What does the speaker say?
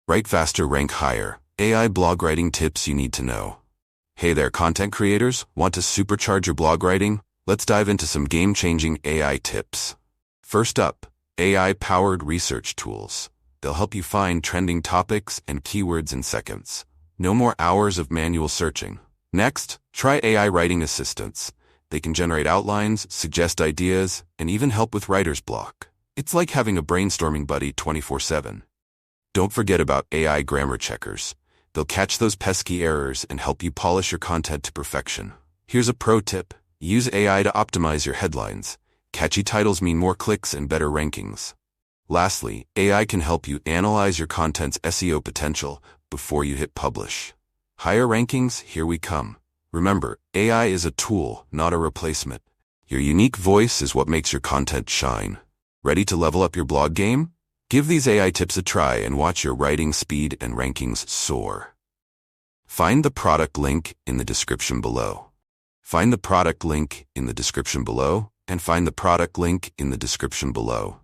Write faster, rank higher. AI blog writing tips you need to know. Hey there, content creators. Want to supercharge your blog writing? Let's dive into some game-changing AI tips. First up, AI-powered research tools. They'll help you find trending topics and keywords in seconds. No more hours of manual searching. Next, try AI writing assistants. They can generate outlines, suggest ideas, and even help with writer's block. It's like having a brainstorming buddy 24/7. Don't forget about AI grammar checkers. They'll catch those pesky errors and help you polish your content to perfection. Here's a pro tip. Use AI to optimize your headlines. Catchy titles mean more clicks and better rankings. Lastly, AI can help you analyze your content's SEO potential before you hit publish. Higher rankings, here we come. Remember, AI is a tool, not a replacement. Your unique voice is what makes your content shine. Ready to level up your blog game? Give these AI tips a try and watch your writing speed and rankings soar. Find the product link in the description below. Find the product link in the description below, and find the product link in the description below.